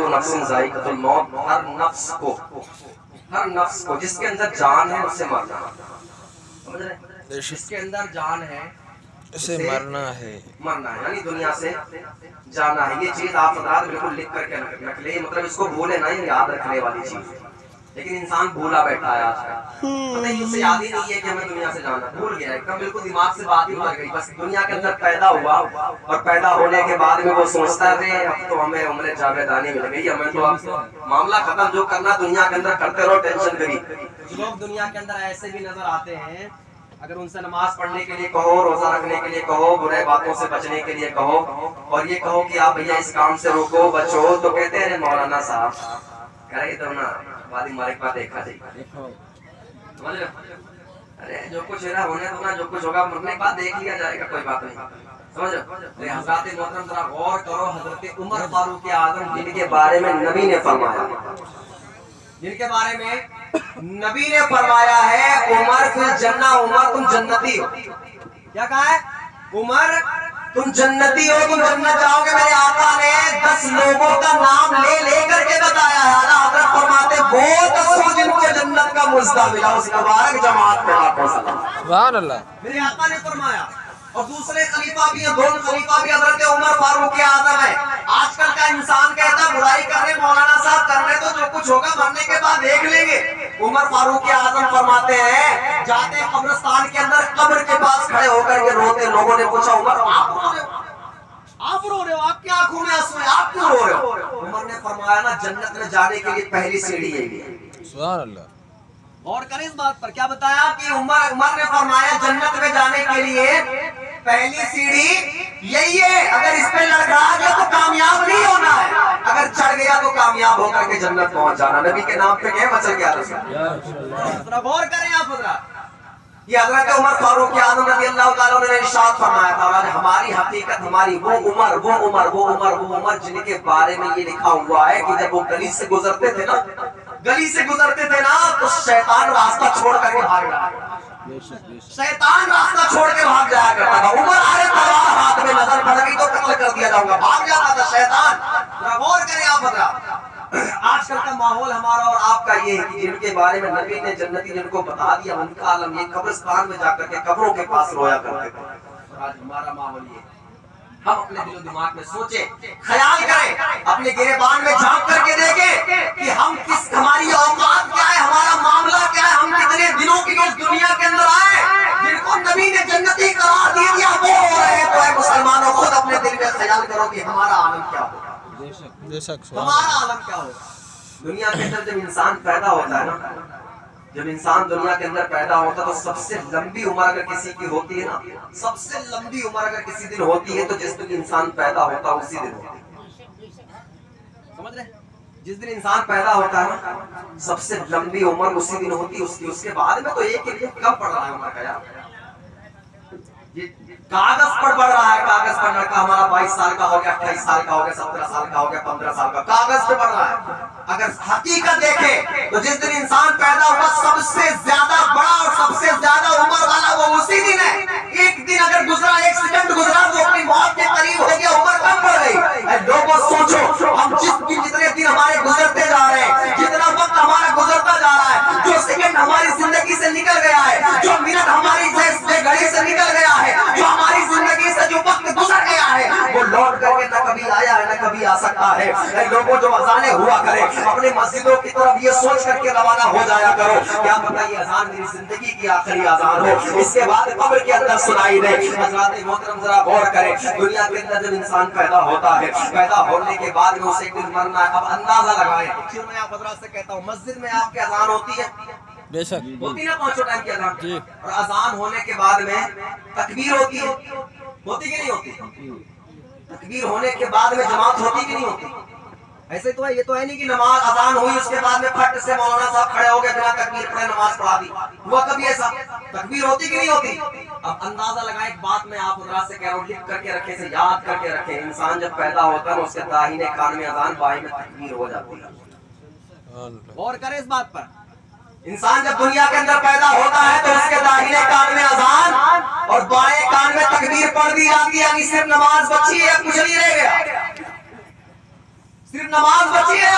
کل نفس ذائقۃ الموت، ہر نفس کو جس کے اندر جان ہے اس سے مرنا، سمجھ رہے ہیں؟ جس کے اندر جان ہے اسے مرنا ہے، یعنی دنیا سے جانا ہے۔ یہ چیز آپ حضرات بالکل لکھ کر کے رکھ لیں، مطلب اس کو بھولے نہ، یہ یاد رکھنے والی چیز ہے، لیکن انسان بھولا بیٹھا ہے آج کل، پتہ ہی اسے یاد ہی نہیں ہے کہ ہمیں دنیا سے جانا، بھول گیا ایک دم، بالکل دماغ سے بات ہی اتر گئی، بس دنیا کے اندر پیدا ہوا اور پیدا ہونے کے بعد میں وہ سوچتا ہے اب تو ہمیں عمر جاویدانی مل گئی، ہمیں تو اب معاملہ ختم، جو کرنا دنیا کے اندر کرتے رہو، ٹینشن فری۔ کچھ لوگ دنیا کے اندر ایسے بھی نظر آتے ہیں، اگر ان سے نماز پڑھنے کے لیے کہو، روزہ رکھنے کے لیے کہو، برے باتوں سے بچنے کے لیے کہو، اور یہ کہو کہ آپ بھیا اس کام سے روکو بچو، تو کہتے ہیں مولانا صاحب کرے تو نا وادی مالک کا دیکھا جائے، سمجھ رہے ہو؟ ارے جو کچھ ہے نا ہونے دو نا، جو کچھ ہوگا مرنے کے بعد دیکھ لیا جائے گا، کوئی بات نہیں، سمجھ رہے ہو؟ حضرات محترم ذرا غور کرو، حضرت عمر فاروق اعظم جن کے بارے میں نبی نے فرمایا، جن کے بارے میں نبی نے فرمایا ہے عمر فی الجنہ، عمر تم جنتی ہو، کیا کہا ہے؟ عمر تم جنتی ہو، تم جنت جاؤ گے۔ میرے آقا نے 10 لوگوں کا نام لے لے کر کے بتایا ہے، اعلیٰ حضرت فرماتے وہ 10 جن کو جنت کا مزدہ ملا، اس مبارک جماعت میں آپ ہو سکتا۔ سبحان اللہ۔ میرے آقا نے فرمایا، اور دوسرے خلیفہ بھی ہیں، دونوں خلیفہ بھی حضرت عمر فاروق اعظم ہے۔ آج کل کا انسان کہتا برائی کر رہے مولانا صاحب کر رہے تو جو کچھ ہوگا مرنے کے بعد دیکھ لیں گے۔ عمر فاروق اعظم فرماتے ہیں جاتے قبرستان کے اندر قبر کے پاس کھڑے ہو کر کے روتے، لوگوں نے پوچھا عمر آپ رو رہے ہو، آپ رو رہے ہو، آپ کی آنکھوں میں آنسو ہیں، آپ کیوں رو رہے ہو؟ عمر نے فرمایا نا جنت میں جانے کے لیے پہلی سیڑھی یہی ہے۔ سبحان اللہ۔ اور کریں اس بات پر، کیا بتایا کہ عمر نے فرمایا جنت میں جانے کے لیے پہلی سیڑھی یہی ہے، اگر اس پہ لڑکا گیا تو کامیاب نہیں ہونا ہے، اگر چڑھ گیا تو کامیاب ہو کر کے جنت پہنچ جانا۔ نبی کے نام پہ کیا بچل گیا رسول؟ غور کریں آپ حضرات، یہ حضرت عمر فاروق اعظم رضی اللہ تعالیٰ نے ارشاد فرمایا تھا، ہماری حقیقت، ہماری وہ عمر جن کے بارے میں یہ لکھا ہوا ہے کہ جب وہ گلی سے گزرتے تھے نا تو شیطان راستہ چھوڑ کر کے بھاگ جایا کرتا تھا، شیطان راستہ چھوڑ کے بھاگ جایا کرتا تھا، عمر آئے تلوار ہاتھ میں، نظر پڑ گئی تو قتل کر دیا جاؤں گا، بھاگ جاتا تھا شیطان۔ غور کریں آپ حضرات، آج کل کا ماحول ہمارا اور آپ کا یہ ہے کہ جن کے بارے میں نبی نے جنتی جن کو بتا دیا ان کا عالم یہ قبرستان میں جا کر کے قبروں کے پاس رویا کرتے تھے، اور آج ہمارا ماحول یہ ہے۔ ہم اپنے دل و دماغ میں سوچیں، خیال کریں، اپنے گریبان میں جھانک کر کے دیکھیں کہ ہم ہماری اوقات کیا ہے، ہمارا معاملہ کیا ہے، ہم کتنے دنوں کی اس دنیا کے اندر آئے جن کو نبی نے جنتی قرار دے دیا وہ ہو رہے ہیں۔ تو اے مسلمانوں خود اپنے دل میں خیال کرو کہ ہمارا عالم کیا ہوگا، بے شک ہمارا عالم کیا ہوگا۔ دنیا کے اندر جب انسان پیدا ہوتا ہے نا، جب انسان دنیا کے اندر پیدا ہوتا ہے تو سب سے لمبی عمر اگر کسی کی ہوتی ہے نا، سب سے لمبی عمر اگر کسی دن ہوتی ہے تو جس دن انسان پیدا ہوتا ہے اسی دن ہوتی ہے، سمجھ رہے؟ جس دن انسان پیدا ہوتا ہے نا سب سے لمبی عمر اسی دن ہوتی ہے، اس کے بعد میں تو ایک ہی کم پڑ رہا ہے عمر کا یار، کاغذ پر بڑھ رہا ہے، کاغذ پر لڑکا ہمارا 22 سال کا ہو گیا، 28 سال کا ہو گیا، 17 سال کا ہو گیا، 15 سال کا، کاغذ پہ بڑھ رہا ہے۔ اگر حقیقت دیکھیں تو جس دن انسان پیدا ہوا سب سے زیادہ بڑا اور سب سے زیادہ عمر والا وہ اسی دن ہے۔ ایک دن اگر گزرا، ایک سیکنڈ گزرا وہ اپنی موت کے قریب ہو گیا، عمر کم پڑ گئی۔ اے لوگوں سوچو، ہم جتنے دن ہمارے گزرتے جا رہے ہیں، جتنا وقت ہمارا گزرتا جا رہا ہے، جو سیکنڈ ہماری زندگی سے نکل گیا ہے، جو منٹ ہماری گھڑی سے نکل گیا ہے، جو ہماری زندگی سے جو وقت گزر گیا ہے وہ لوٹ کر کے نہ کبھی آیا ہے نہ کبھی آ سکتا ہے۔ اے لوگوں جو اذانیں ہوا کرے اپنے مسجدوں کی طرف یہ سوچ کر کے روانہ ہو جایا کرو، کیا پتہ یہ اذان میری زندگی کی آخری اذان ہو، اس کے بعد قبر کے اندر سنائی دے۔ حضرات محترم ذرا غور کریں، دنیا کے اندر جب انسان پیدا ہوتا ہے، پیدا ہونے کے بعد میں اسے ایک دن مرنا ہے۔ اب اندازہ لگائیں، پھر میں آپ حضرات سے کہتا ہوں مسجد میں آپ کی اذان ہوتی ہے، بے شک ہوتی نا پانچوں ٹائم کی اذان، جی، اور اذان ہونے کے بعد میں تکبیر ہوتی ہے، ہوتی کہ نہیں ہوتی؟ تکبیر ہونے کے بعد میں جماعت ہوتی کہ نہیں ہوتی؟ ایسے تو ہے، یہ تو ہے نہیں کہ نماز اذان ہوئی اس کے بعد میں پھٹ سے مولانا صاحب کھڑے ہو گئے بنا تکبیر پڑھے نماز پڑھا دی، ہوا کبھی ایسا؟ تکبیر ہوتی کہ نہیں ہوتی؟ اب اندازہ لگائیں، ایک بات میں آپ حضرات سے کہہ رہا ہوں، لکھ کر کے رکھیں، سے یاد کر کے رکھیں، انسان جب پیدا ہوتا ہے اس کے داہنے کان میں اذان، بائیں میں تکبیر ہو جاتی ہے۔ غور کریں اس بات پر، انسان جب دنیا کے اندر پیدا ہوتا ہے تو اس کے داہنے کان میں اذان اور بائیں کان میں تکبیر پڑھ دی جاتی ہے، یعنی صرف نماز بچی ہے، کچھ نہیں رہ گیا۔ صرف نماز بچی ہے،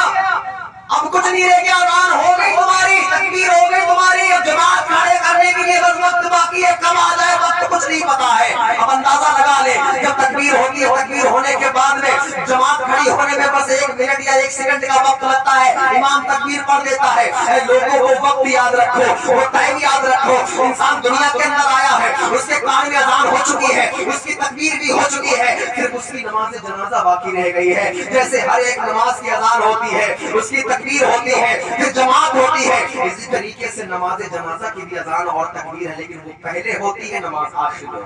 اب کچھ نہیں رہ گیا، اذان ہو گئی تمہاری، تکبیر ہو گئی تمہاری، اب جماعت کھڑے کرنے کے لیے بس وقت باقی ہے، کب آ جائے وقت کچھ نہیں پتا ہے۔ اب اندازہ لگا لے جب تکبیر ہوتی ہے، تکبیر ہونے کے بعد میں جماعت کھڑی ہونے میں بس 1 منٹ یا 1 سیکنڈ کا وقت لگتا ہے، امام تکبیر پڑھ دیتا ہے۔ اے لوگوں وہ وقت یاد رکھو، وہ ٹائم یاد رکھو، انسان دنیا کے اندر آیا ہے، اس کے کان میں اذان ہو چکی ہے، اس کی تکبیر بھی ہو چکی ہے، صرف اس کی نماز جنازہ باقی رہ گئی ہے۔ جیسے ہر ایک نماز کی اذان ہوتی ہے، اس کی تکبیر ہوتی ہے، پھر جماعت ہوتی ہے، اسی طریقے سے نماز جنازہ کی بھی اذان اور تکبیر ہے، لیکن وہ پہلے ہوتی ہے، نماز آخر میں۔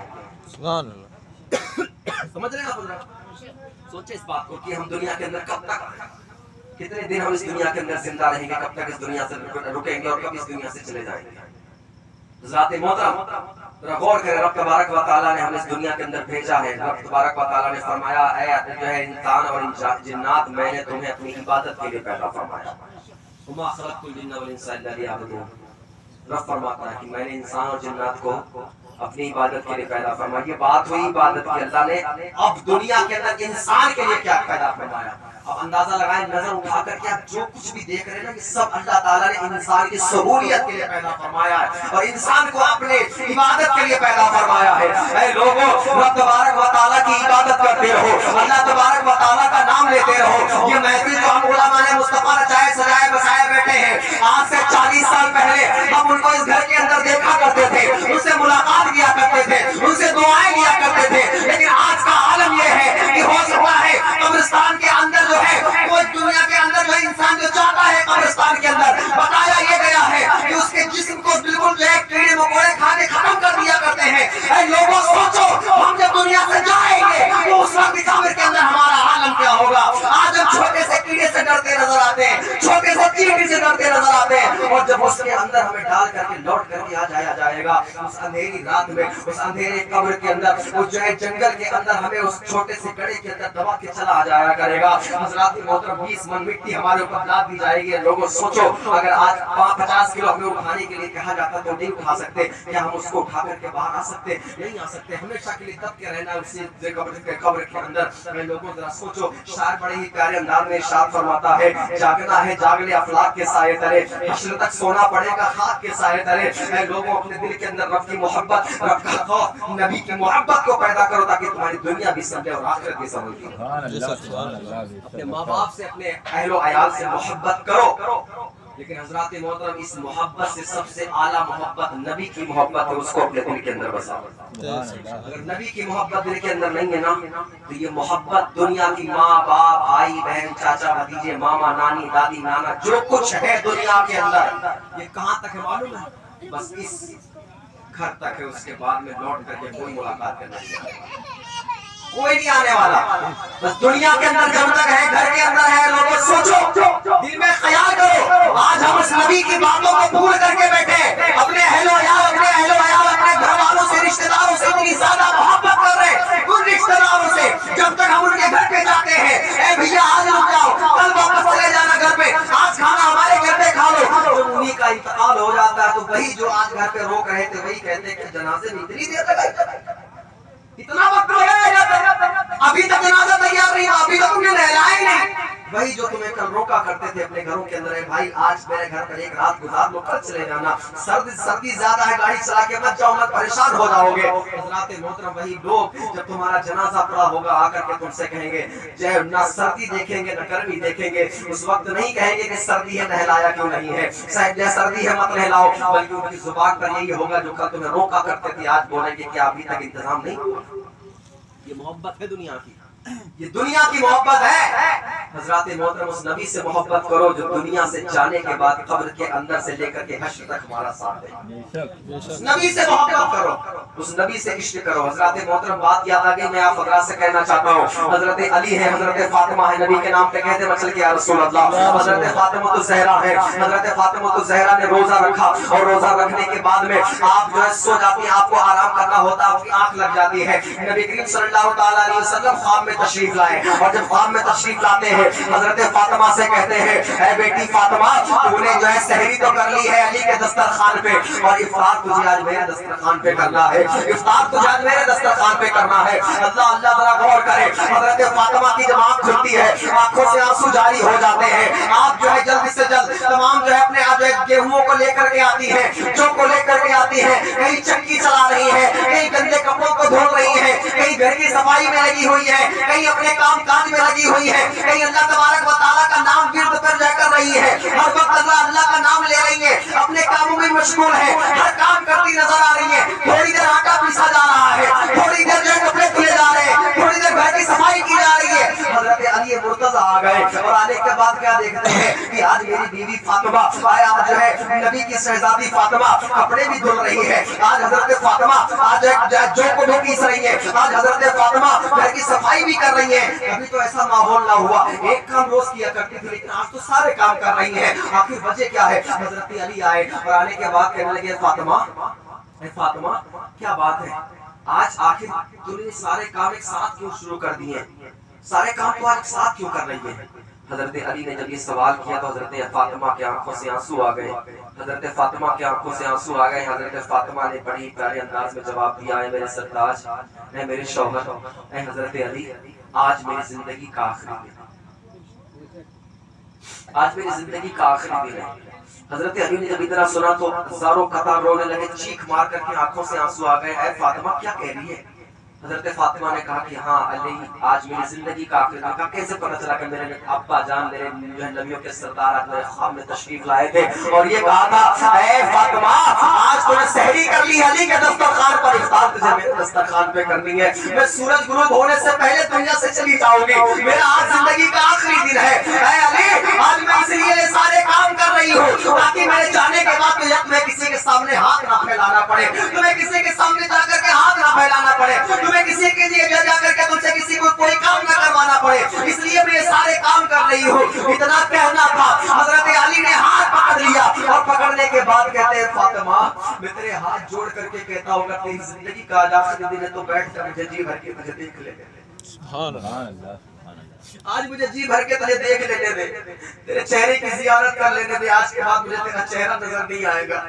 سبحان اللہ۔ سمجھ رہے ہیں آپ؟ سوچے اس بات کو کہ ہم دنیا کے اندر کب تک، کتنے دن ہم اس دنیا کے اندر زندہ رہیں گے، کب تک اس دنیا سے رکیں گے اور کب اس دنیا سے چلے جائیں گے۔ ذات محترم ذرا غور کریں، رب تبارک و تعالیٰ نے ہمیں اس دنیا کے اندر بھیجا ہے۔ رب تبارک و تعالیٰ نے فرمایا اے جو ہے انسان اور جنات، میں نے تمہیں اپنی عبادت کے لیے پیدا فرمایا۔ وما خلقت الجن والانس الا لیعبدون۔ رب فرماتا ہے کہ میں نے انسان اور جنات کو اپنی عبادت کے لیے پیدا فرمایا۔ یہ بات ہوئی عبادت کی، اللہ نے اب دنیا کے اندر انسان کے لیے کیا پیدا فرمایا۔ اب اندازہ لگائیں، نظر اٹھا کر کے آپ جو کچھ بھی دیکھ رہے ہیں نا، یہ سب اللہ تعالیٰ نے انسان کی سہولیت کے لیے پیدا فرمایا ہے اور انسان کو اپنے عبادت کے لیے پیدا فرمایا ہے۔ اے لوگوں، رب تبارک و تعالیٰ کی عبادت کرتے رہو، اللہ تبارک و تعالیٰ کا نام لیتے رہو۔ یہ محفل جو ہم علماء نے مصطفیٰ نچائے سجائے بسائے بیٹھے ہیں، آج سے 40 سال پہلے ہم ان کو اس گھر کے اندر دیکھا کرتے تھے، ان سے ملاقات کیا کرتے تھے، ان سے دعائیں کیا کرتے تھے، لیکن آج کا عالم یہ ہے کہ ہو سکتا ہے قبرستان کے اندر جو ہے، وہ دنیا کے اندر جو انسان جو چاہتا ہے قبرستان کے اندر بتایا یہ گیا ہے کہ اس کے جسم کو بالکل جو ہے کیڑے مکوڑے کھا کے ختم کر دیا کرتے ہیں۔ اے لوگوں سوچو، ہم جب دنیا سے جائیں گے تو اس وقت قبر کے اندر ہمارا عالم کیا ہوگا۔ آج ہم چھوٹے سے کیڑے سے ڈرتے نظر آتے ہیں، چھوٹے سے چیونٹی سے ڈرتے نظر آتے ہیں، اور جب اس کے اندر ہمیں ڈال کر کے لوٹ کر کے آ جایا جائے گا اس اندھیری رات میں، اس اندھیرے قبر کے اندر، وہ جو ہے جنگل کے اندر ہمیں اس چھوٹے سے گڑھے کے اندر دبا کے چلا آ جایا کرے گا۔ حضرات محترم 20 من مٹی ہمارے اوپر لاد دی جائے گی۔ لوگوں سوچو، اگر آج 50 کلو ہمیں اٹھانے کے لیے کہا جاتا تو نہیں اٹھا سکتے، کیا ہم اس کو اٹھا کر کے باہر آ سکتے؟ نہیں آ سکتے، ہمیشہ کے لیے دب کے رہنا اسی قبر کے اندر۔ میں لوگوں ذرا سوچو، شاعر بڑے ہی پیارے انداز میں ارشاد فرماتا ہے، جاگنا ہے جاگ لے افلاک کے سائے تلے، حشر تک سونا پڑے گا خاک کے سائے تلے۔ اے لوگوں، اپنے دل کے اندر رب کی محبت، رب کا خوف، نبی کی محبت کو پیدا کرو تاکہ تمہاری دنیا بھی سمجھے اور آخرت بھی سمجھے۔ اپنے ماں باپ سے، اپنے اہل و عیال سے محبت کرو، لیکن حضرات محترم اس محبت سے سب سے اعلیٰ محبت نبی کی محبت ہے، اس کو اپنے دل کے اندر بسا۔ اگر نبی کی محبت دل کے اندر نہیں ہے نا، تو یہ محبت دنیا کی ماں باپ بھائی بہن چاچا بھتیجے ماما نانی دادی نانا جو کچھ ہے دنیا کے اندر، یہ کہاں تک ہے معلوم ہے؟ بس اس گھر تک ہے، اس کے بعد میں لوٹ کر کے کوئی ملاقات کرنا نہیں، کوئی نہیں آنے والا۔ بس دنیا کے اندر جب تک ہے، گھر کے اندر ہے۔ لوگوں سوچو، دل میں خیال کرو، آج ہم اس نبی کی باتوں کو بھول کر کے بیٹھے، اپنے اہل و عیال، اپنے گھر والوں سے، رشتہ داروں سے اتنی زیادہ محبت کر رہے ہیں، ان رشتہ داروں سے جب تک ہم ان کے گھر پہ جاتے ہیں، اے بھیا آج رک جاؤ، کل واپس چلے جانا گھر پہ، آج کھانا ہمارے گھر پہ کھا لو۔ جب انہیں کا انتقال ہو جاتا ہے تو وہی جو آج گھر پہ روک رہے تھے وہی کہتے ہیں کہ جنازے میں اتنی دیر لگائی، اتنا وقت ہو گیا، ابھی تک جنازہ تیار نہیں، ابھی تک انہیں نہلایا ہی نہیں۔ وہی جو تمہیں کل روکا کرتے تھے اپنے گھروں کے اندر، بھائی آج میرے گھر پر ایک رات گزار لو، کل چلے جانا، سردی زیادہ ہے، گاڑی چلا کے مت جاؤ، مت پریشان ہو جاؤ گے۔ حضرات محترم وہی لوگ جب تمہارا جنازہ پڑا ہوگا آ کر کے تم سے کہیں گے، نہ سردی دیکھیں گے نہ گرمی دیکھیں گے، اس وقت نہیں کہیں گے کہ سردی ہے نہلایا کیوں نہیں ہے، سردی ہے مت نہلاؤ، بلکہ ان کی زبان پر یہی ہوگا جو کل تمہیں روکا کرتے تھے آج بولیں گے کہ ابھی تک انتظام نہیں ہوا۔ یہ محبت ہے دنیا کی، یہ دنیا کی محبت ہے۔ حضرات محترم اس نبی سے محبت کرو جو دنیا سے جانے کے بعد قبر کے اندر سے لے کر کے حشر تک ہمارا ساتھ دے۔ اس نبی سے محبت کرو، اس نبی سے عشق کرو۔ حضرات محترم بات یاد آ گئی، میں آپ حضرات سے کہنا چاہتا ہوں، حضرت علی ہے، حضرت فاطمہ ہے، نبی کے نام پہ کہتے ہیں چل کے یا رسول اللہ۔ حضرت فاطمہ الزہرا ہے، حضرت فاطمہ الزہرا نے روزہ رکھا اور روزہ رکھنے کے بعد میں آپ جو ہے سو جاتی ہیں، آپ کو آرام کرنا ہوتا ہے، آپ کی آنکھ لگ جاتی ہے۔ نبی کریم صلی اللہ تعالیٰ علیہ وسلم خواب میں تشریف تشریف لائے اور جب خواب میں تشریف لاتے ہیں حضرت فاطمہ سے کہتے ہیں اے بیٹی فاطمہ تو نے جو ہے سحری تو کر لی ہے علی کے دسترخوان پہ اور افطار تجھے آج میرے دسترخوان پہ کرنا ہے افطار تجھے آج میرے دسترخوان پہ کرنا ہے اللہ اللہ ذرا غور کرے حضرت فاطمہ کی جب آنکھ کھلتی ہے آنکھوں سے آنسو جاری ہو جاتے ہیں آپ جو ہے جلد سے جلد تمام جو ہے اپنے جو ہے گیہوں کو لے کر کے آتی ہے جو کو لے کر کے آتی ہے کہیں چکی چلا رہی ہے کہیں گندے کپڑوں کو دھو رہی ہے کہیں گھر کی صفائی میں لگی ہوئی ہے کہیں اپنے کام کاج میں لگی ہوئی ہے کہیں اللہ تبارک و تعالیٰ کا نام ورد پر جا کر رہی ہے ہر وقت اللہ کا نام لے رہی ہے اپنے کاموں میں مشغول ہے ہر کام کرتی نظر آ رہی ہے تھوڑی دیر آٹا پیسا جا رہا ہے تھوڑی دیر جو ہے کپڑے دھلے جا رہے ہیں تھوڑی دیر گھر کی صفائی کی جا رہی ہے حضرت علی مرتضیٰ آ گئے اور آنے کے بعد کیا دیکھتے ہیں کہ آج میری بیوی فاطمہ آج جو ہے نبی کی شہزادی فاطمہ کپڑے بھی دھل رہی ہے آج حضرت فاطمہ آج جو کو بھی پیس رہی ہے آج حضرت فاطمہ گھر کی صفائی بھی کر رہی ہے کبھی تو ایسا ماحول نہ ہوا ایک کام روز کیا کرتی تھی لیکن آج تو سارے کام کر رہی ہیں آخر وجہ کیا ہے حضرت علی آئے اور آنے کے بعد کہنے لگے فاطمہ اے فاطمہ کیا بات ہے آج آخر تم نے سارے کام ایک ساتھ کیوں شروع کر دیے سارے کام تو آج ایک ساتھ کیوں کر رہی ہے حضرت علی نے جب یہ سوال کیا تو حضرت فاطمہ کی آنکھوں سے آنسو آ گئے حضرت فاطمہ کی آنکھوں سے آنسو آ گئے حضرت فاطمہ نے بڑی پیارے انداز میں جواب دیا اے میرے سرتاج اے میرے شوہر اے حضرت علی آج میری زندگی کا آخری دن آج میری زندگی کا آخری دن ہے حضرت علی نے جب اتنا سنا تو ہزاروں قطار رونے لگے چیخ مار کر کے آنکھوں سے آنسو آ گئے اے فاطمہ کیا کہہ رہی ہے حضرت فاطمہ نے کہا کہ ہاں علی آج میری زندگی کا آخری دن کیسے پتہ چلا کہ میرے ابا جان میرے جو ہے نبیوں کے سردار آج میرے خواب میں تشریف لائے تھے اور یہ کہا تھا اے فاطمہ آج تو نے سحری کر لی علی کے دسترخوان پر افطار تجھے میرے دسترخوان پہ کرنی ہے میں سورج غروب ہونے سے پہلے دنیا سے چلی جاؤں گی میرا آج زندگی کا آخری دن ہے اے علی آج میں اس لیے یہ سارے کام کر رہی ہوں تاکہ میرے جانے کے بعد تمہیں کسی کے سامنے ہاتھ نہ پھیلانا پڑے تمہیں کسی کے سامنے جا کر کے ہاتھ نہ پھیلانا پڑے تمہیں کسی کے لیے جا کر کے تم سے کسی کو کوئی کام نہ کروانا پڑے اس لیے میں یہ سارے کام کر رہی ہوں اتنا کہنا تھا حضرت علی نے ہاتھ پکڑ لیا اور پکڑنے کے بعد کہتے ہیں فاطمہ میں تیرے ہاتھ جوڑ کر کے کہتا ہوں کہ تیری زندگی کا آج آخری دن ہے تو بیٹھ کر مجھے جی بھر کے مجھے دیکھ لے سبحان اللہ آج مجھے جی بھر کے تجھے دیکھ لینے دے تیرے چہرے کی زیارت کر لینے دے آج کے بعد مجھے تیرا چہرہ نظر نہیں آئے گا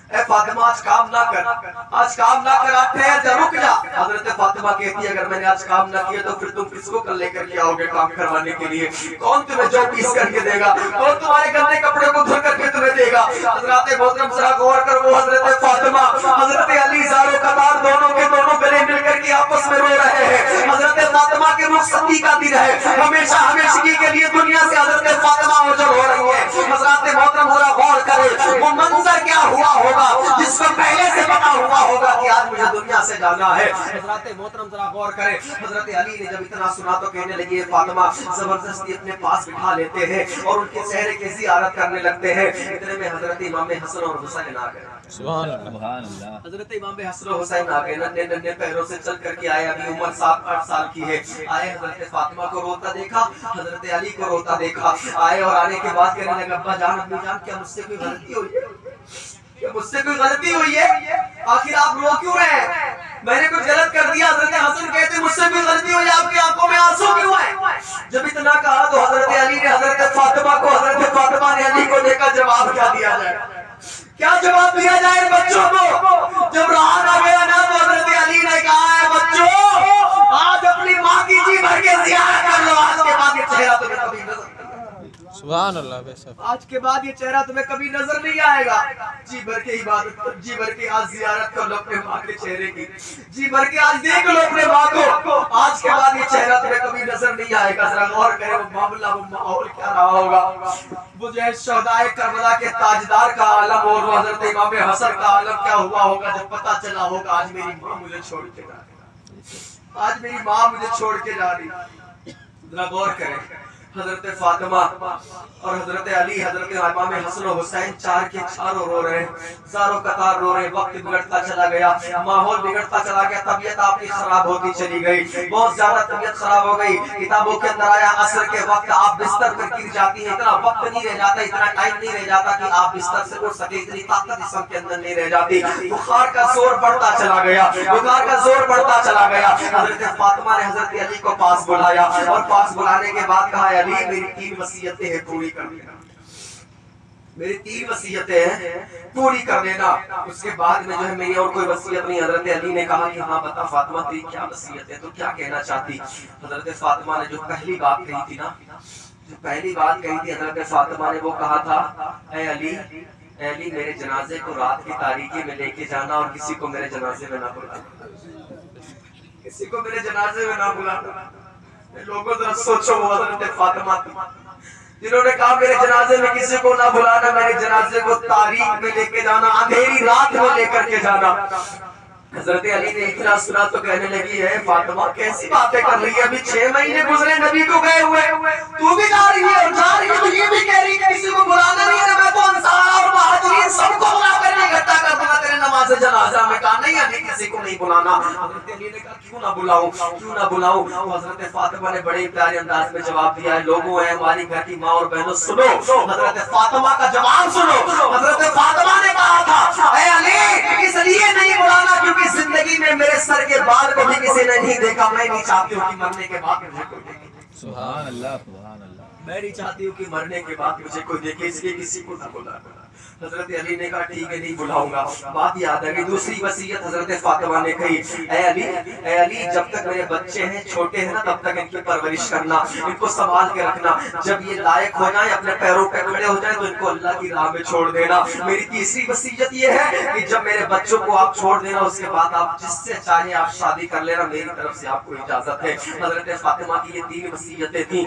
اے فاطمہ آج کام نہ کر آج کام نہ کر آپ ٹھہر جا رک جا حضرت فاطمہ کہتی ہے اگر میں نے آج کام نہ کیا تو پھر تم کس کو کل لے کر کے آؤ گے کام کروانے کے لیے کون تمہیں جو پیس کر کے دے گا کون تمہارے گندے کپڑے کو دھل کر کے تمہیں دے گا حضرات محترم ذرا غور کر وہ حضرت فاطمہ حضرت علی زارو قطار دونوں کے دونوں گلے مل کر کے آپس میں رو رہے ہیں حضرت فاطمہ کے رخصتی کا دن ہے ہمیشہ ہمیشگی کے لیے دنیا سے حضرت فاطمہ اوجھل ہو رہی ہے حضرات محترم ذرا غور کرے وہ منظر کیا ہوا ہوگا جس کو پہلے سے پتا ہوا ہوگا کہ آج مجھے دنیا سے جانا ہے حضرات محترم ذرا غور کرے حضرت علی نے جب اتنا سنا تو کہنے لگی فاطمہ زبردستی اپنے پاس بٹھا لیتے ہیں اور ان کے چہرے کی زیارت کرنے لگتے ہیں اتنے میں حضرت امام حسن اور حسین آ گئے سبحان اللہ حضرت امام حسن و حسین آ گئے ننھے ننھے پیروں سے چل کر کے آئے ابھی عمر 7-8 سال کی ہے آئے حضرت فاطمہ کو روتا دیکھا حضرت علی کو روتا دیکھا آئے اور آنے کے بعد کہنے لگا ابا جان امی جان کیا مجھ سے کوئی غلطی ہوئی ہے کیا مجھ سے کوئی غلطی ہوئی ہے آخر آپ رو کیوں رہے ہیں میں نے کچھ غلط کر دیا حضرت حسن کہتے مجھ سے کوئی غلطی ہوئی آپ کی آنکھوں میں آنسو کیوں ہیں جب اتنا کہا تو حضرت علی نے حضرت فاطمہ کو حضرت فاطمہ نے علی کو دیکھا جواب کیا دیا جائے کیا جواب دیا جائے بچوں کو جب رات آ گیا نا تو حضرت علی نے کہا ہے بچوں آج اپنی ماں کی جی بھر کے زیارت کر لو آج کے بعد یہ چہرہ تمہیں کبھی نظر سبحان اللہ بے شک آج کے بعد یہ چہرہ تمہیں کبھی نظر نہیں آئے گا جی بھر کے عبادت جی بھر کے آج زیارت کر لو اپنے ماں کے چہرے کی جی بھر کے آج دیکھ لو اپنے ماں کو آج کے بعد یہ چہرہ تمہیں کبھی نظر نہیں آئے گا ذرا غور کرے وہ معاملہ وہ ماحول کیا رہا ہوگا وہ جو ہے شہدائے کربلا کے تاجدار کا عالم اور وہ حضرت امام حسن کا عالم کیا ہوا ہوگا جب پتہ چلا ہوگا آج میری ماں مجھے چھوڑ کے جا رہی آج میری ماں مجھے چھوڑ کے جا رہی ذرا غور کریں حضرت فاطمہ اور حضرت علی، حضرت امام حسن و حسین چار کے چاروں رو رہے ہیں، زاروں قطار رو رہے ہیں۔ وقت بگڑتا چلا گیا، ماحول بگڑتا چلا گیا، طبیعت آپ کی خراب ہوتی چلی گئی، بہت زیادہ طبیعت خراب ہو گئی۔ کتابوں کے اندر آیا عصر کے وقت آپ بستر پر گر جاتی ہیں، اتنا وقت نہیں رہ جاتا، اتنا ٹائم نہیں رہ جاتا کہ آپ بستر سے اٹھ سکے، اتنی طاقت جسم کے اندر نہیں رہ جاتی۔ بخار کا زور بڑھتا چلا گیا، بخار کا زور بڑھتا چلا گیا۔ حضرت فاطمہ نے حضرت علی کو پاس بلایا اور پاس بلانے کے بعد کہا علی میری 3 وصیتیں ہیں پوری کر دینا، میری 3 وصیتیں ہیں پوری کر دینا، اس کے بعد میں جو ہے میری اور کوئی وصیت نہیں۔ حضرت علی نے کہا کہ ہاں بتا فاطمہ تیری کیا وصیت ہے، تو کیا کہنا چاہتی؟ حضرت فاطمہ نے جو پہلی بات کہی تھی نا، جو پہلی بات کہی تھی حضرت فاطمہ نے، وہ کہا تھا اے علی، اے علی میرے جنازے کو رات کی تاریکی میں لے کے جانا اور کسی کو میرے جنازے میں نہ بلانا، کسی کو میرے جنازے میں نہ بلانا۔ لوگوں ذرا سوچو، وہ حضرت فاطمہ تھی جنہوں نے کہا میرے جنازے میں کسی کو نہ بلانا، میرے جنازے کو تاریک میں لے کے جانا، اندھیری رات میں لے کر کے جانا۔ حضرت علی نے اتنا سنا تو کہنے لگی ہے فاطمہ کیسی باتیں کر رہی ہے، ابھی 6 مہینے گزرے نبی کو گئے ہوئے، تو بھی جا رہی ہے اور جا رہی ہے تو یہ بھی کہہ رہی ہے کہ کسی کو بلانا نہیں ہے، میں تو انصار اور مہاجرین سب کو بلا کر کے اکٹھا کر دوں گا تیرے نماز جنازہ میں۔ کہا نہیں علی کسی کو نہیں بلانا۔ حضرت علی نے کہا کیوں نہ بلاؤں، کیوں نہ بلاؤں؟ تو حضرت فاطمہ نے بڑے پیارے انداز میں جواب دیا ہے، لوگوں ہیں ہماری گھر کی ماں اور بہنوں سنو، حضرت فاطمہ کا جواب سنو۔ حضرت فاطمہ نے کہا تھا اے علی اس لیے نہیں بلانا کیونکہ زندگی میں میرے سر کے بال کو بھی کسی نے نہیں دیکھا، میں نہیں چاہتی ہوں کہ مرنے کے بعد مجھے کوئی دیکھے، سبحان اللہ سبحان اللہ، میں نہیں چاہتی ہوں کہ مرنے کے بعد مجھے کوئی دیکھے، اس لیے کسی کو نہ بلانا۔ حضرت علی نے کہا ٹھیک ہے نہیں بلاؤں گا۔ بات یاد ہے کہ دوسری وصیت حضرت فاطمہ نے کہی اے علی جب تک میرے بچے ہیں چھوٹے ہیں نا تب تک ان کی پرورش کرنا، ان کو سنبھال کے رکھنا، جب یہ لائق ہو جائیں اپنے پیروں پہ کھڑے ہو جائیں تو ان کو اللہ کی راہ میں چھوڑ دینا۔ میری تیسری وصیت یہ ہے کہ جب میرے بچوں کو آپ چھوڑ دینا اس کے بعد آپ جس سے چاہیں آپ شادی کر لینا، میری طرف سے آپ کو اجازت ہے۔ حضرت فاطمہ کی یہ 3 وصیتیں تھیں۔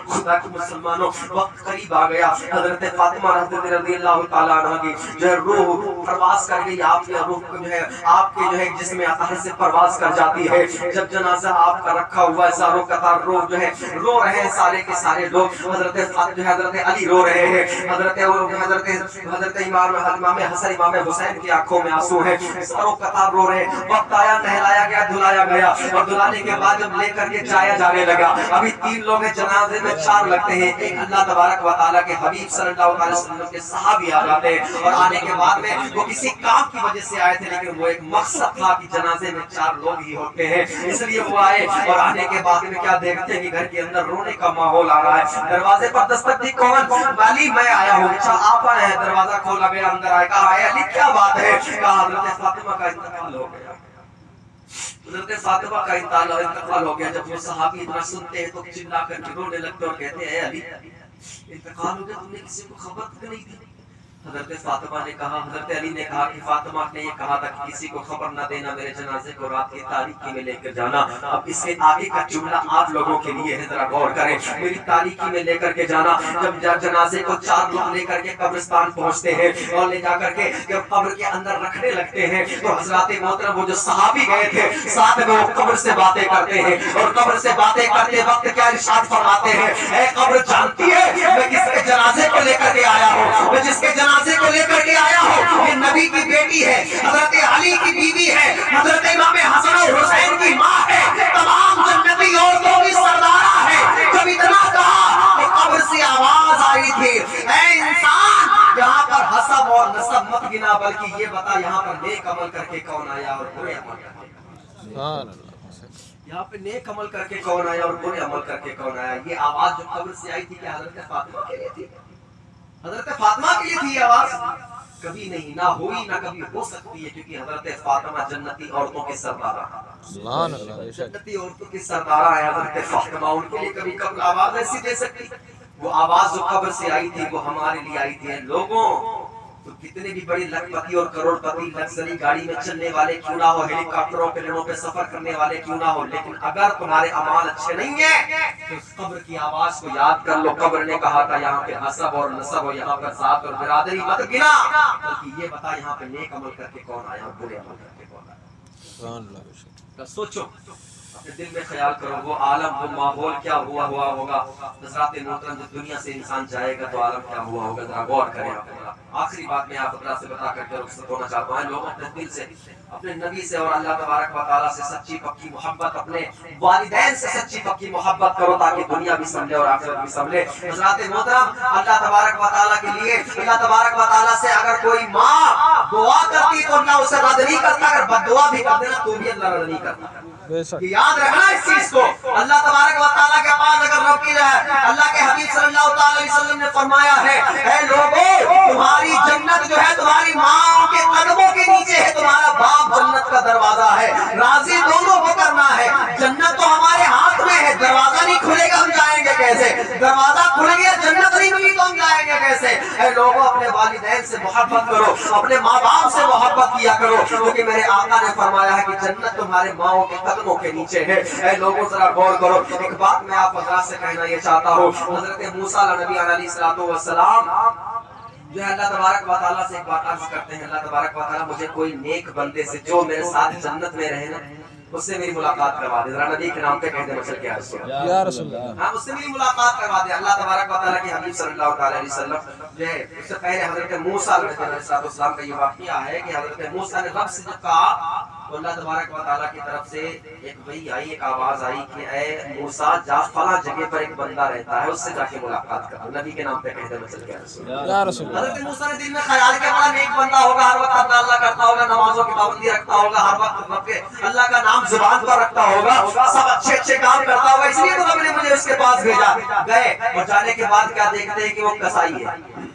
خدا کے مسلمانوں وقت قریب آ گیا، حضرت فاطمہ رضی اللہ تعالیٰ عنہ کی جو ہے روح پرواز کر گئی، آپ کی روح جو ہے آپ کے جو ہے جسم اطہر سے پرواز کر جاتی ہے۔ جب جنازہ آپ کا رکھا ہوا ہے زاروں قطار روح جو ہے رو رہے ہیں سارے کے سارے لوگ، حضرت علی رو رہے ہیں، حضرت امام حسن امام حسین کی آنکھوں میں آنسو ہیں، زاروں قطار رو رہے ہیں۔ وقت آیا نہلایا گیا دھلایا گیا اور دھلانے کے بعد جب لے کر کے جایا جانے لگا، ابھی 3 لوگ ہیں جنازے میں 4 لگتے ہیں، ایک اللہ تبارک و تعالیٰ کے حبیب صلی اللہ علیہ وسلم کے صحابی آ جاتے ہیں اور آنے کے بعد میں وہ کسی کام کی وجہ سے آئے تھے لیکن وہ ایک مقصد تھا کہ جنازے میں 4 لوگ ہی ہوتے ہیں، اس لیے وہ آئے اور آنے کے بعد میں کیا دیکھتے ہیں کہ گھر کے اندر رونے کا ماحول آ رہا ہے۔ دروازے پر دستک دی، کون؟ والی میں آیا ہوں۔ اچھا آپ آئے ہیں؟ دروازہ کھولا گیا، اندر آئے، کہا اے علی کیا بات ہے؟ کہا حضرت فاطمہ کا انتقال ہو گیا، حضرت فاطمہ کا انتقال ہو گیا۔ جب وہ صحابی اتنا سنتے ہیں تو چلا کر کے رونے لگتے اور کہتے ہیں اے علی انتقال ہو گیا، تم نے کسی کو خبر کیوں نہیں دی؟ حضرت فاطمہ نے کہا، حضرت علی نے کہا کہ فاطمہ نے یہ کہا تھا کہ کسی کو خبر نہ دینا، میرے جنازے کو رات کی تاریکی میں لے کر جانا۔ اب اس کے آگے کا جملہ آپ لوگوں کے لیے ہے، ذرا غور کریں، میری تاریکی میں لے کر کے جانا۔ جب جنازے کو 4 لوگ لے کر کے قبرستان پہنچتے ہیں اور لے جا کر کے جب قبر کے اندر رکھنے لگتے ہیں تو حضرات محترم وہ جو صحابی گئے تھے ساتھ میں وہ قبر سے باتیں کرتے ہیں اور قبر سے باتیں کرتے وقت کیا ارشاد فرماتے ہیں، اے قبر جانتی ہے میں کس کے جنازے کو لے کر کے آیا ہوں، میں جس کے جنازے کو لے کر کے آیا ہوں یہ نبی کی بیٹی ہے، حضرت علی کی بیوی ہے، حضرت امام حسن و حسین کی ماں ہے، تمام جنتی عورتوں کی سردارہ ہے۔ جب اتنا کہا تو قبر سے آواز آئی تھی، اے انسان یہاں پر حسب اور نسب مت گنا بلکہ یہ بتا یہاں پر نیک عمل کر کے کون آیا اور برے عمل کر کے، سبحان اللہ، یہاں پہ نیک عمل کر کے کون آیا اور برے عمل کر کے کون آیا۔ یہ آواز جو قبر سے آئی تھی کہ حضرت فاطمہ کے لیے تھی، حضرت فاطمہ کے لیے تھی یہ آواز؟ کبھی نہیں، نہ ہوئی نہ کبھی ہو سکتی ہے، کیونکہ حضرت فاطمہ جنتی عورتوں کی سردارہ، سبحان اللہ، بے شک جنتی عورتوں کی سردارہ ہے حضرت فاطمہ، ان کے لیے کبھی قبر آواز ایسی دے سکتی؟ وہ آواز جو قبر سے آئی تھی وہ ہمارے لیے آئی تھی۔ لوگوں تو کتنے بھی بڑی لکھ پتی اور کروڑ پتی لگژری گاڑی میں چلنے والے کیوں نہ ہو، ہیلی کاپٹروں پلینوں پہ سفر کرنے والے کیوں نہ ہو، لیکن اگر تمہارے اعمال اچھے نہیں ہیں تو اس قبر کی آواز کو یاد کر لو۔ قبر نے کہا تھا یہاں پہ حسب اور نسب ہو، یہاں پر ذات اور برادری مت گنا، بلکہ یہ بتا یہاں پہ نیک عمل کر کے کون آیا اور برے عمل کر کے کون آیا۔ سبحان اللہ، بے شک سوچو اپنے دل میں خیال کرو وہ عالم وہ ماحول کیا ہوا ہوگا حضرات محترم جب دنیا سے انسان جائے گا تو عالم کیا ہوا ہوگا ذرا غور کریں آپ آخری بات میں آپ حضرات سے بتا کر کے رخصت ہونا چاہتا ہوں لوگ اپنے دل سے اپنے نبی سے اور اللہ تبارک و تعالیٰ سے سچی پکی محبت اپنے والدین سے سچی پکی محبت کرو تاکہ دنیا بھی سمجھے اور آخرت بھی سمجھے حضرات محترم اللہ تبارک و تعالیٰ کے لیے اللہ تبارک و تعالیٰ سے اگر کوئی ماں دعا کرتی تو اللہ اسے رد نہیں کرتا اگر بد دعا بھی کر دینا تو بھی اللہ رد نہیں کرتا یاد رکھنا اس چیز کو اللہ تبارک و تعالیٰ کے پاس اگر رب کی جائے اللہ کے حبیب صلی اللہ علیہ وسلم نے فرمایا ہے اے لوگوں تمہاری جنت جو ہے تمہاری ماں کے قدموں کے نیچے ہے تمہارا باپ جنت کا دروازہ ہے راضی دونوں کو کرنا ہے جنت تو ہمارے ہاتھ میں ہے دروازہ نہیں کھلے گا ہم جائیں گے کیسے دروازہ کھل گیا جنت نہیں ملی تو ہم جائیں گے کیسے اے لوگوں اپنے والدین سے محبت کرو اپنے ماں باپ سے محبت کیا کرو کیونکہ میرے آقا نے فرمایا ہے کہ جنت تمہارے ماؤں کے قدموں کے نیچے ہے اے لوگوں ذرا غور کرو ایک بات میں آپ حضرات سے کہنا یہ چاہتا ہوں حضرت موسیٰ نبی علیہ السلام جو ہے اللہ تبارک و تعالیٰ سے ایک بات عرض کرتے ہیں اللہ تبارک و تعالیٰ مجھے کوئی نیک بندے سے جو میرے ساتھ جنت میں رہے نا اس سے میری ملاقات کروا دے ذرا نبی کے نام پہ کہتے ہیں چل کے یا رسول اللہ ہاں اس سے میری ملاقات کروا دے اللہ تبارک و تعالیٰ کے حبیب صلی اللہ علیہ وسلم جو ہے اس سے پہلے حضرت موسیٰ علیہ السلام کا یہ واقعہ ہے کہ حضرت موسیٰ نے رب سے جب کہا تو اللہ تبارک و تعالیٰ کی طرف سے ایک وحی آئی ایک آواز آئی کہ اے موسیٰ جا فلاں جگہ پر ایک بندہ رہتا ہے اس سے جا کے ملاقات کر نبی کے نام پہ کہتے ہیں چل کے یا رسول اللہ حضرت موسیٰ نے دل میں خیال کیا بڑا نیک بندہ ہوگا ہر وقت اللہ کرتا ہوگا نمازوں کی پابندی رکھتا ہوگا ہر وقت رب کے اللہ کا نام زبان پر رکھتا ہوگا سب اچھے اچھے کام کرتا ہوگا اس لیے تو رب نے مجھے اس کے پاس بھیجا گئے اور جانے کے بعد کیا دیکھتے ہیں کہ وہ کسائی ہے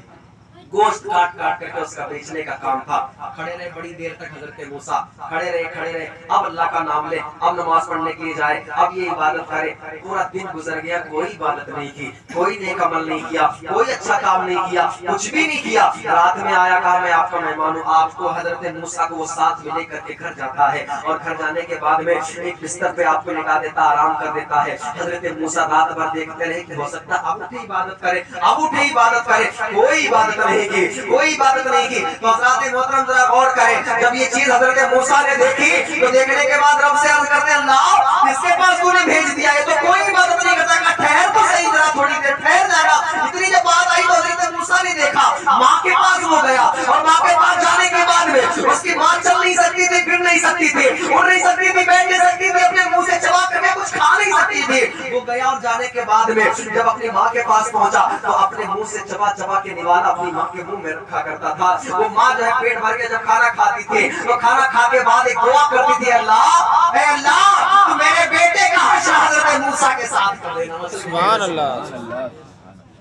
گوشت کاٹ کاٹ کر کے اس کا بیچنے کا کام تھا کھڑے رہے بڑی دیر تک حضرت موسیٰ کھڑے رہے اب اللہ کا نام لے اب نماز پڑھنے کے لیے جائے اب یہ عبادت کرے پورا دن گزر گیا کوئی عبادت نہیں کی کوئی نیک عمل نہیں کیا کوئی اچھا کام نہیں کیا کچھ بھی نہیں کیا رات میں آیا کہا میں آپ کا مہمان ہوں آپ کو حضرت موسیٰ کو وہ ساتھ میں لے کر کے گھر جاتا ہے اور گھر جانے کے بعد میں ایک بستر پہ آپ کو لٹا دیتا آرام کر دیتا ہے حضرت موسیٰ رات بھر دیکھتے رہے کہ ہو سکتا ہے اب اٹھے عبادت کرے کوئی عبادت نہیں کوئی عبادت نہیں کی تو حضرات محترم ذرا غور کریں جب یہ چیز حضرت موسیٰ نے دیکھی تو دیکھنے کے بعد رب سے عرض کرتے ہیں اللہ کس کے پاس تو نے بھیج دیا ہے تو کوئی عبادت نہیں کرتا کہ ٹھہر تو صحیح ذرا تھوڑی دیر ٹھہر جائے گا اتنی جب بات آئی تو حضرت موسیٰ نے دیکھا ماں کے پاس وہ گیا اور ماں کے پاس جانے کے بعد میں اس کی ماں چل نہیں سکتی تھی پھر نہیں سکتی تھی اٹھ نہیں سکتی تھی بیٹھ نہیں سکتی تھی اپنے منہ سے چبا کر کے کچھ کھا نہیں سکتی تھی وہ گیا اور جانے کے بعد میں جب اپنی ماں کے پاس پہنچا تو اپنے منہ سے چبا چبا کے نوالا اپنی ماں کے منہ میں رکھا کرتا تھا وہ ماں جو ہے پیٹ بھر کے جب کھانا کھاتی تھی تو کھانا کھا کے بعد ایک دعا کرتی تھی اللہ اے اللہ تو میرے بیٹے کا حشر حضرت موسیٰ کے ساتھ کر دینا سبحان اللہ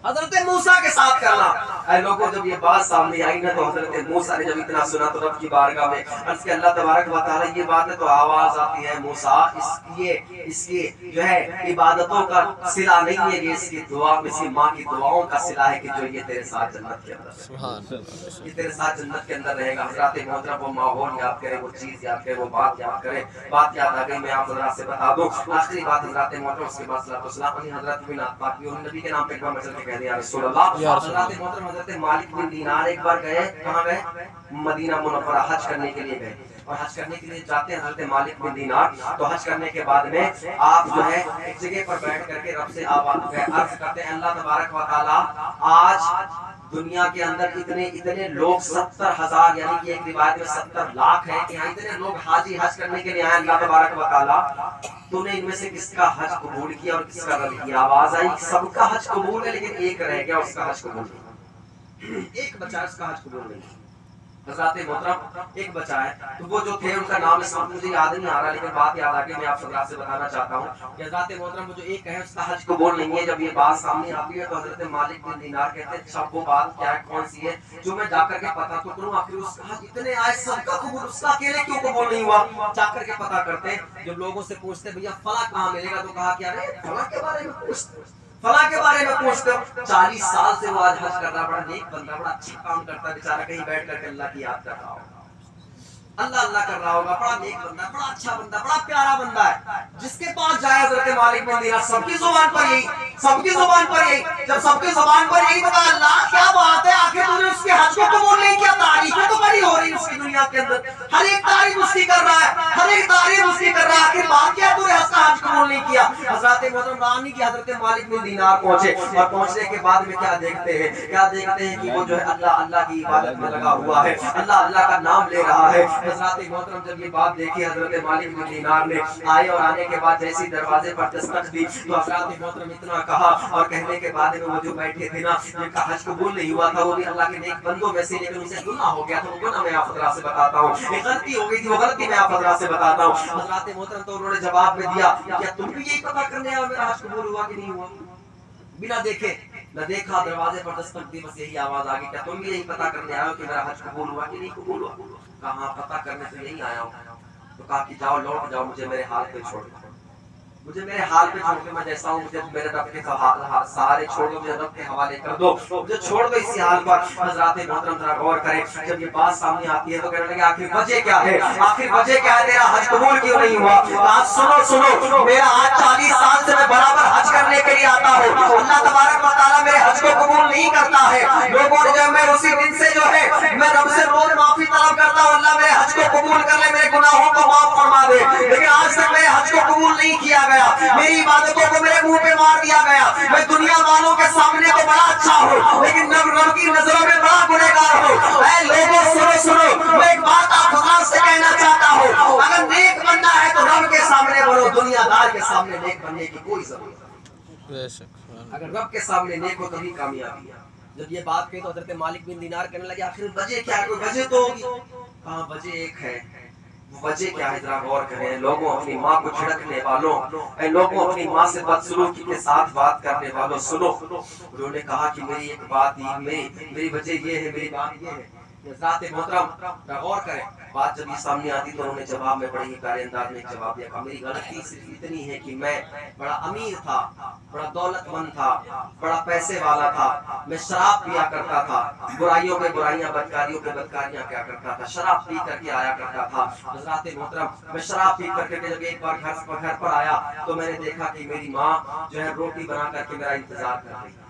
حضرت موسیٰ کے ساتھ کرنا اے لوگوں جب یہ بات سامنے آئی نا تو حضرت موسیٰ نے جب اتنا سنا تو رب کی بارگاہ میں عرض کہ اللہ تبارک و تعالیٰ یہ بات ہے تو آواز آتی ہے موسیٰ اس کی جو ہے عبادتوں کا صلہ نہیں ہے یہ اس کی دعا اس کی ماں کی دعاؤں کا صلہ ہے کہ جو یہ تیرے ساتھ جنت کے اندر یہ تیرے ساتھ جنت کے اندر رہے گا حضرات محترم وہ ماحول یاد کرے وہ چیز یاد کرے وہ بات یاد کرے بات یاد آ گئی میں آپ حضرات سے بتا دوں آخری بات حضرات محترم اس کے بعد صلاۃ والسلام علی حضرت بن پاک نبی کے نام پہ ایک بار مچل کے یا رسول اللہ حضرات محترم حضرت مالک بن دینار ایک بار گئے کہاں گئے مدینہ منورہ حج کرنے کے لیے گئے اور حج کرنے کے لیے جاتے ہیں حضرت مالک بن دینار تو حج کرنے کے بعد میں آپ جو ہے ایک جگہ پر بیٹھ کر کے رب سے عرض کرتے ہیں اللہ تبارک و تعالیٰ آج دنیا کے اندر اتنے لوگ 70,000 یعنی کہ ایک روایت میں 70 لاکھ ہے کہ یہاں اتنے لوگ حاجی حج کرنے کے لیے آئے اللہ تبارک و تعالیٰ تو نے ان میں سے کس کا حج قبول کیا اور کس کا رد کیا آواز آئی سب کا حج قبول ہے لیکن ایک رہ گیا اس کا حج قبول نہیں ایک بچہ اس کا حج قبول نہیں حضرات محترم ایک بچہ ہے تو وہ جو تھے ان کا نام اس وقت مجھے یاد نہیں آ رہا لیکن بات یاد آ کے میں آپ حضرات سے بتانا چاہتا ہوں کہ حضرات محترم وہ جو ایک ہے اس کا حج قبول نہیں ہے جب یہ بات سامنے آتی ہے تو حضرت مالک بن دینار کہتے ہیں اچھا وہ بات کیا ہے کون سی ہے جو میں جا کر کے پتا تو کروں آخر اس کا حج اتنے آئے سب کا قبول اس کا اکیلے کیوں قبول نہیں ہوا جا کر کے پتا کرتے جب لوگوں سے پوچھتے بھیا فلاں کہاں ملے گا تو کہا کہ ارے فلاں کے بارے میں پوچھتے فلاں کے بارے میں پوچھتے 40 سال سے وہ آج حج کر رہا بڑا نیک بندہ بڑا اچھا کام کرتا ہے بیچارہ کہیں بیٹھ کر کے اللہ کی یاد کر رہا ہوگا اللہ کر رہا ہوگا بڑا نیک بندہ بڑا اچھا بندہ بڑا پیارا بندہ ہے جس کے پاس جائے حضرت مالک بن دینار سب کی زبان پر یہی جب سب کی زبان پر یہی بتا اللہ کیا بات ہے آخر تم نے اس کے حج کو قبول نہیں کیا تعریفیں تو بڑی ہو رہی اس کی دنیا کے اندر ہر ایک تعریف اس کی کر رہا ہے ہر ایک تعریف اس کی کر رہا ہے. آخر بات کیا تو نے اس کا حج قبول نہیں کیا؟ حضرت محترم رانی کی حضرت مالک بن دینار پہنچے اور پہنچنے کے بعد میں کیا دیکھتے ہیں کہ وہ جو ہے اللہ اللہ کی عبادت میں لگا ہوا ہے, اللہ اللہ کا نام لے رہا ہے. حضرت محترم جب یہ بات دیکھی حضرت مالک بن دینار نے آئے اور آنے کے بعد جیسی دروازے پر دستک دی تو حضرت محترم اتنا کہا اور کہنے کے بعد میں وہ جو بیٹھے تھے نا جن کا حج قبول نہیں ہوا تھا وہ بھی اللہ کے نیک بندوں میں سے, لیکن اسے گناہ ہو گیا تھا, وہ گناہ میں آپ حضرات سے بتاتا ہوں, ایک غلطی ہو گئی تھی, وہ غلطی میں آپ حضرات سے بتاتا ہوں. حضرت محترم تو انہوں نے جواب میں دیا کیا تم بھی یہی پتہ کرنے آئے میرا حج قبول ہوا کہ نہیں ہوا؟ بنا دیکھے نہ دیکھا دروازے پر دستک دی, بس یہی آواز آ گئی کیا تم بھی یہی پتہ کرنے آئے ہو کہ میرا حج قبول ہوا کہ نہیں قبول ہوا؟ کہا پتہ کرنے تو یہی آیا ہوں. تو کہا کہ جاؤ لوٹ جاؤ, مجھے میرے حال پہ چھوڑ دو, مجھے میرے حال پہ چھوڑ کے میں جیسا ہوں مجھے میرے رب کے سہارے چھوڑ دو, مجھے رب کے حوالے کر دو, مجھے چھوڑ دو اسی حال پر. حضرات محترم ذرا غور کریں, جب یہ بات سامنے آتی ہے تو کہنے لگے آخر وجہ کیا ہے, آخر وجہ کیا ہے, تیرا حج قبول کیوں نہیں ہوا؟ آج سنو میرا آج 40 سال سے میں برابر حج کرنے کے لیے آتا ہوں, اللہ تبارک و تعالیٰ میرے حج کو قبول نہیں کرتا ہے. لوگوں نے جو میں اسی دن سے جو ہے میں رب سے روز معافی طلب کرتا ہوں, اللہ میرے حج کو قبول کر لے, میرے گناہوں کو معاف فرما دے, لیکن آج تک میرے حج کو قبول نہیں کیا گیا, میری عبادتوں کو میرے منہ پہ مار دیا گیا. میں دنیا والوں کے سامنے تو بڑا اچھا ہوں لیکن رب کی نظروں میں بڑا گنہگار ہوں. اے لوگوں سنو میں ایک بات آپ حضرات سے کہنا چاہتا ہوں, اگر نیک بننا ہے تو رب کے سامنے بنو, دنیا دار کے سامنے نیک بننے کی کوئی ضرورت نہیں. بے شک. اگر رب کے سامنے نیک ہو تبھی کامیابی ہے. جب یہ بات کہی تو حضرت مالک بن دینار کہنے لگے آخر وجہ کیا ہے, کوئی وجہ تو ہوگی. کہاں وجہ ایک ہے, وجہ کیا ہے ذرا غور کریں. لوگوں اپنی ماں کو چھڑکنے والوں, اے لوگوں اپنی ماں سے بدسلوکی کے ساتھ بات کرنے والوں سنو. انہوں نے کہا کہ میری ایک بات میری وجہ یہ ہے, میری بات یہ ہے. حضرات محترم غور کریں, بات جب یہ سامنے آتی تو انہوں نے جواب میں بڑے ہی پیارے انداز میں جواب دیا. میری غلطی صرف اتنی ہے کہ میں بڑا امیر تھا, بڑا دولت مند تھا, بڑا پیسے والا تھا, میں شراب پیا کرتا تھا, برائیوں کے برائیاں, بدکاریوں کے بدکاریاں کیا کرتا تھا, شراب پی کر کے آیا کرتا تھا. حضرات محترم میں شراب پی کر کے جب ایک بار گھر پر آیا تو میں نے دیکھا کہ میری ماں جو ہے روٹی بنا کر کے میرا انتظار کر رہی ہے,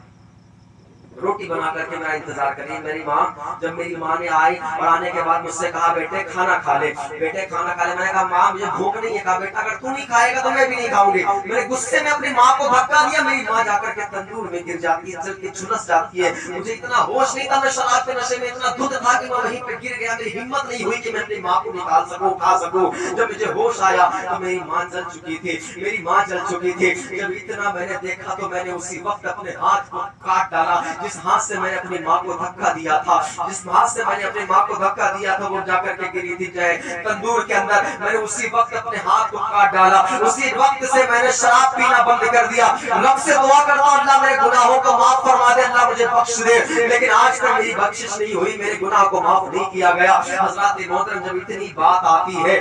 روٹی بنا کر کے میرا انتظار کر رہی ہے. میری ماں جب میری ماں نے آئی اور آنے کے بعد مجھ سے کہا بیٹے کھانا کھا لے, بیٹے کھانا کھا لے. میں نے کہا ماں مجھے بھوک نہیں ہے. کہا بیٹا اگر تو نہیں کھائے گا تو میں بھی نہیں کھاؤں گی. میں نے غصے میں اپنی ماں کو دھکا دیا, میری ماں جا کر کے تندور میں گر جاتی ہے, جل کے جھلس جاتی ہے. مجھے اتنا ہوش نہیں تھا, میں شراب کے نشے میں اتنا دھت تھا کہ میں وہیں پہ گر گیا. میری ہمت نہیں ہوئی کہ میں اپنی ماں کو نکال سکوں, کھا سکوں. جب مجھے ہوش آیا تو میری ماں جل چکی تھی, میری ماں جل چکی تھی. جب اتنا میں نے دیکھا تو میں نے اسی وقت اپنے ہاتھ کو کاٹ ڈالا, جس ہاتھ سے میں نے اپنی ماں کو دھکا دیا تھا, جس ہاتھ سے میں نے اپنی ماں کو دھکا دیا تھا وہ جا کر کے گری تھی جائے تندور کے اندر. میں نے اسی وقت اپنے ہاتھ کو کاٹ ڈالا, اسی وقت سے میں نے شراب پینا بند کر دیا. رب سے دعا کرتا ہوں اللہ میرے گناہوں کو معاف فرما دے, اللہ مجھے بخش دے, لیکن آج تک میری بخشش نہیں ہوئی, میرے گناہ کو معاف نہیں کیا گیا. حضرات محترم جب اتنی بات آتی ہے,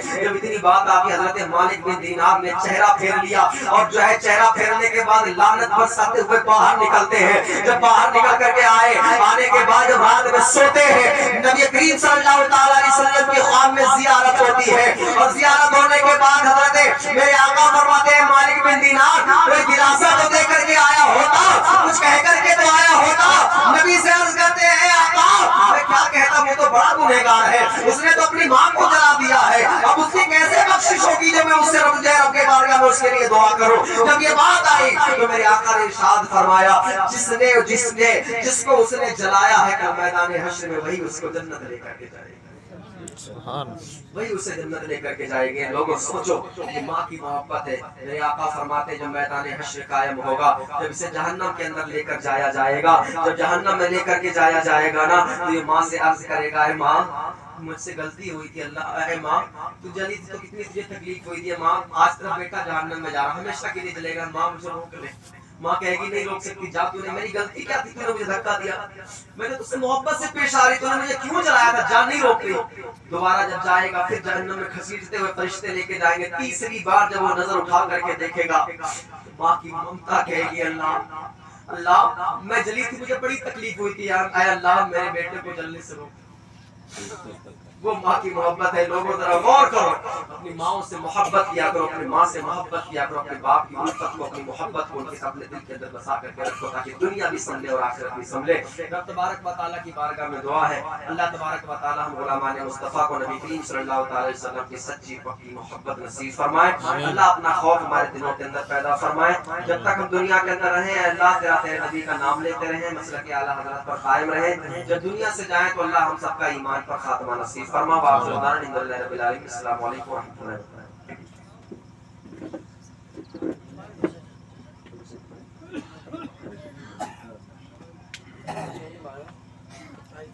حضرت مالک بن دینار نے چہرہ پھیر لیا اور جو ہے چہرہ پھیرنے کے بعد لعنت برساتے ہوئے باہر نکلتے ہیں. جب باہر نکل کر کے آنے کے بعد جب رات میں سوتے ہیں, نبی کریم صلی اللہ تعالیٰ علیہ وسلم کی خواب میں زیارت ہوتی ہے, اور زیارت ہونے کے بعد حضرت میرے آقا فرماتے ہیں مالک بن دینار کوئی دلاسا تو دے کر کے آیا ہوتا, کچھ کہہ کر کے تو آیا ہوتا. نبی سے عرض کرتے ہیں آقا میں کیا کہتا, وہ تو بڑا گنہگار ہے, اس نے تو اپنی ماں کو جلا دیا ہے, اب اس کی کیسے بخشش ہوگی جب میں اس سے رب کے بارگاہ میں اس کے لیے دعا کروں. جب یہ بات آئی تو میرے آقا نے ارشاد فرمایا جس کو اس نے جلایا ہے کہ میدان حشر میں وہی اس کو جنت لے کر کے جائے گا, وہی اسے جنت لے کر کے جائے گے. لوگوں سوچو یہ ماں کی محبت ہے. میرے آقا فرماتے جب میدان حشر قائم ہوگا, جب اسے جہنم کے اندر لے کر جایا جائے گا, جب جہنم میں لے کر کے جایا جائے گا نا, تو یہ ماں سے عرض کرے گا اے ماں مجھ سے غلطی ہوئی تھی, اللہ اے ماں تو جلی تھی تو کتنی تجھے تکلیف ہوئی تھی, ماں آج تیرا بیٹا جہنم میں جا رہا, ہمیشہ کے لیے جلے گا, ماں مجھے روک لے. ماں کہے گی نہیں روک سکتی, جا تو نے, میری غلطی کیا تھی, تو نے مجھے دھکا دیا, میں نے تجھ سے محبت سے پیش آ رہی, تو نے مجھے کیوں جلایا تھا, جان نہیں روک رہی. دوبارہ جب جائے گا پھر جہنم میں گھسیٹتے ہوئے فرشتے لے کے جائیں گے. تیسری بار جب وہ نظر اٹھا کر کے دیکھے گا, ماں کی ممتا کہے گی اللہ میں جلی تھی, مجھے بڑی تکلیف ہوئی تھی, اے اللہ میرے بیٹے کو جلنے سے روک, وہ ماں کی محبت ہے. لوگوں ذرا غور کرو, اپنی ماؤں سے محبت کیا کرو, اپنی ماں سے محبت کیا کرو, اپنے باپ کی الفت کو, اپنی محبت کو ان کے اپنے دل کے اندر بسا کر کے رکھو تاکہ دنیا بھی سنبھلے اور آخرت بھی سنبھلے. رب تبارک و تعالیٰ کی بارگاہ میں دعا ہے, اللہ تبارک و تعالیٰ ہم غلامان مصطفیٰ کو نبی کریم صلی اللہ تعالی وسلم کی سچی پکی محبت نصیب فرمائے. اللہ اپنا خوف ہمارے دلوں کے اندر پیدا فرمائے. جب تک ہم دنیا کے اندر رہیں اللہ تیرے نبی کا نام لیتے رہیں, مسلک اعلیٰ حضرت پر قائم رہیں. جب دنیا سے جائیں تو اللہ ہم سب کا ایمان پر خاتمہ نصیب فرما. وآخر دعوانا الحمد للہ رب العالمین. السلام علیکم و رحمۃ اللہ.